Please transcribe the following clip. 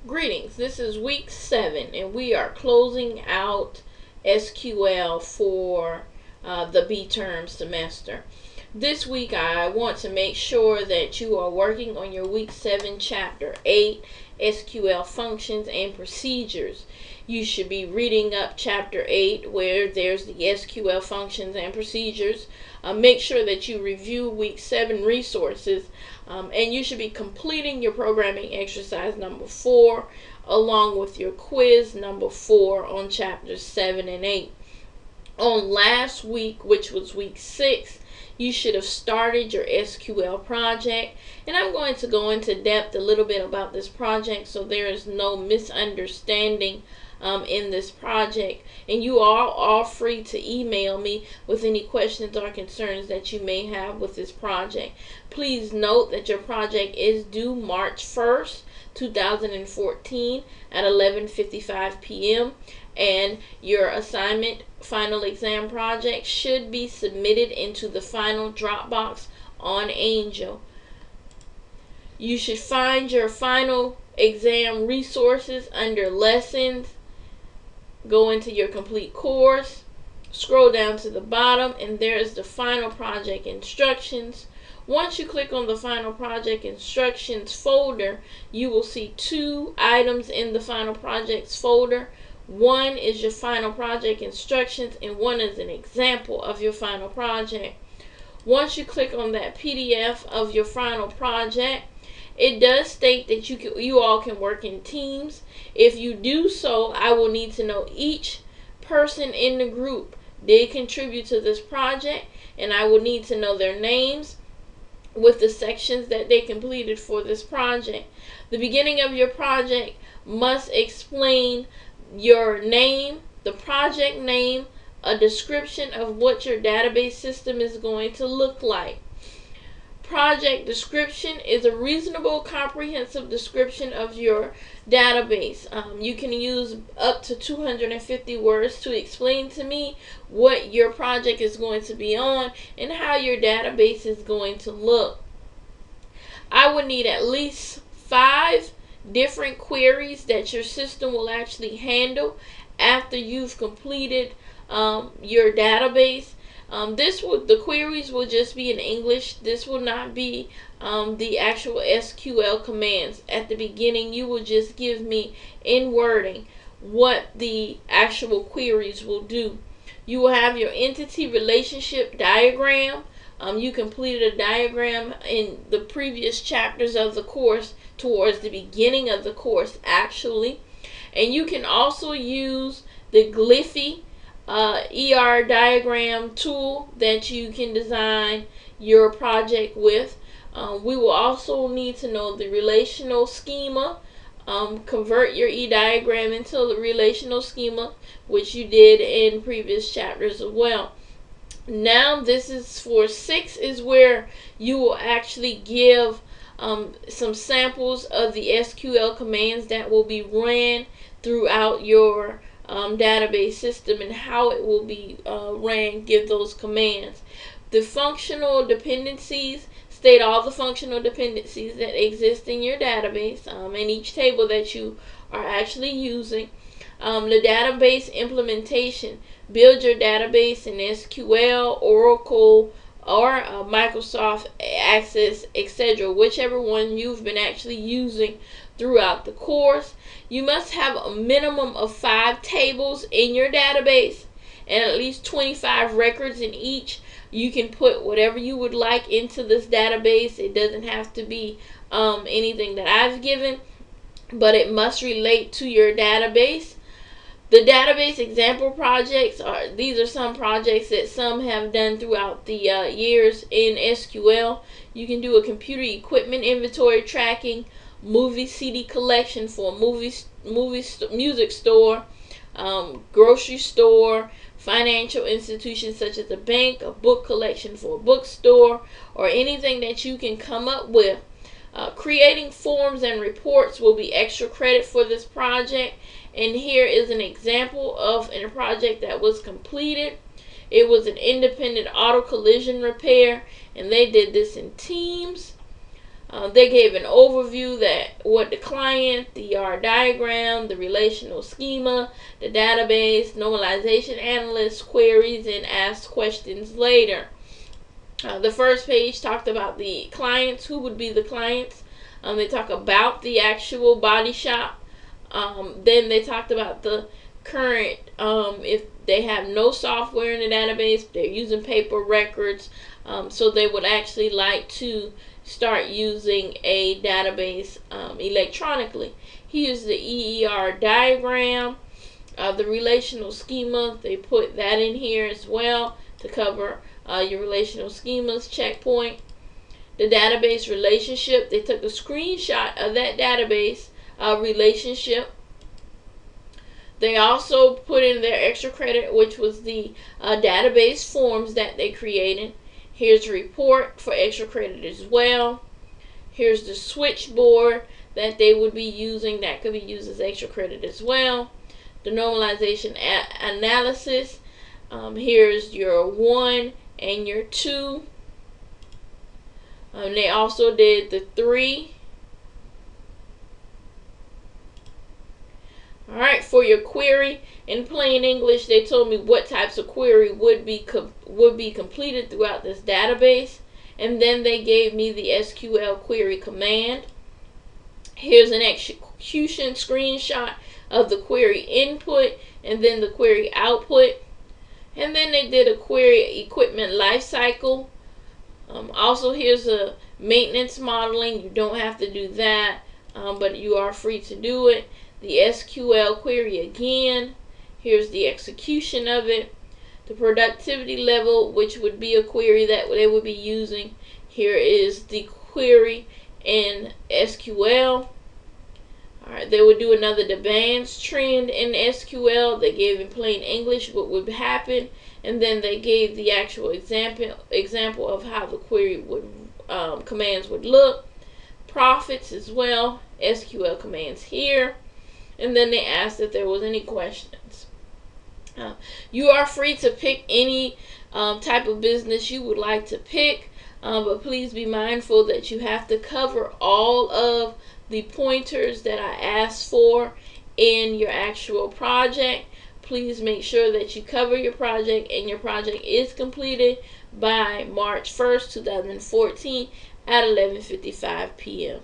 Greetings, this is week 7 and we are closing out SQL for the B-term semester. This week I want to make sure that you are working on your week 7 chapter 8 SQL functions and procedures. You should be reading up chapter 8 where there's the SQL functions and procedures. Make sure that you review week 7 resources, and you should be completing your programming exercise number 4 along with your quiz number 4 on chapters 7 and 8. On last week, which was week 6, you should have started your SQL project, and I'm going to go into depth a little bit about this project so there is no misunderstanding in this project. And you are all free to email me with any questions or concerns that you may have with this project. Please note that your project is due March 1st, 2014 at 11:55 p.m. and your assignment final exam project should be submitted into the final Dropbox on Angel. You should find your final exam resources under lessons. Go into your complete course, scroll down to the bottom, and there is the final project instructions. Once you click on the final project instructions folder, you will see 2 items in the final projects folder. One is your final project instructions and one is an example of your final project. Once you click on that PDF of your final project, it does state that you all can work in teams. If you do so, I will need to know each person in the group did contribute to this project, and I will need to know their names with the sections that they completed for this project. The beginning of your project must explain your name, the project name, a description of what your database system is going to look like. Project description is a reasonable, comprehensive description of your database. You can use up to 250 words to explain to me what your project is going to be on and how your database is going to look. I would need at least 5 different queries that your system will actually handle after you've completed your database. The queries will just be in English. This will not be the actual SQL commands. At the beginning, you will just give me in wording what the actual queries will do. You will have your entity relationship diagram. You completed a diagram in the previous chapters of the course, towards the beginning of the course actually. And you can also use the Glyphy ER diagram tool that you can design your project with. We will also need to know the relational schema. Convert your E-diagram into the relational schema, which you did in previous chapters as well. Now this is for 6 is where you will actually give some samples of the SQL commands that will be ran throughout your database system and how it will be ran. Give those commands. The functional dependencies state all the functional dependencies that exist in your database in each table that you are actually using. The database implementation: build your database in SQL, Oracle, or Microsoft Access, etc., whichever one you've been actually using throughout the course. You must have a minimum of 5 tables in your database and at least 25 records in each. You can put whatever you would like into this database. It doesn't have to be anything that I've given, but it must relate to your database. The database example projects these are some projects that some have done throughout the years in SQL. You can do a computer equipment inventory tracking, movie CD collection for a music store, grocery store, financial institutions such as a bank, a book collection for a bookstore, or anything that you can come up with. Creating forms and reports will be extra credit for this project. And here is an example of a project that was completed. It was an independent auto collision repair, and they did this in teams. They gave an overview that what the client, the ER diagram, the relational schema, the database, normalization analyst, queries, and asked questions later. The first page talked about the clients, who would be the clients. They talk about the actual body shop. Then they talked about the current, if they have no software in the database, they're using paper records, so they would actually like to start using a database electronically. Here's the EER diagram, the relational schema. They put that in here as well to cover your relational schemas checkpoint. The database relationship, they took a screenshot of that database relationship. They also put in their extra credit, which was the database forms that they created. Here's a report for extra credit as well. Here's the switchboard that they would be using that could be used as extra credit as well. The normalization analysis. Here's your 1 and your 2. They also did the 3. Alright, for your query, in plain English, they told me what types of query would be completed throughout this database. And then they gave me the SQL query command. Here's an execution screenshot of the query input and then the query output. And then they did a query equipment lifecycle. Also, here's a maintenance modeling. You don't have to do that, but you are free to do it. The SQL query again. Here's the execution of it. The productivity level, which would be a query that they would be using. Here is the query in SQL. Alright, they would do another advanced trend in SQL. They gave in plain English what would happen, and then they gave the actual example of how the query would commands would look. Profits as well, SQL commands here. And then they asked if there was any questions. You are free to pick any type of business you would like to pick, but please be mindful that you have to cover all of the pointers that I asked for in your actual project. Please make sure that you cover your project and your project is completed by March 1st, 2014 at 11:55 p.m.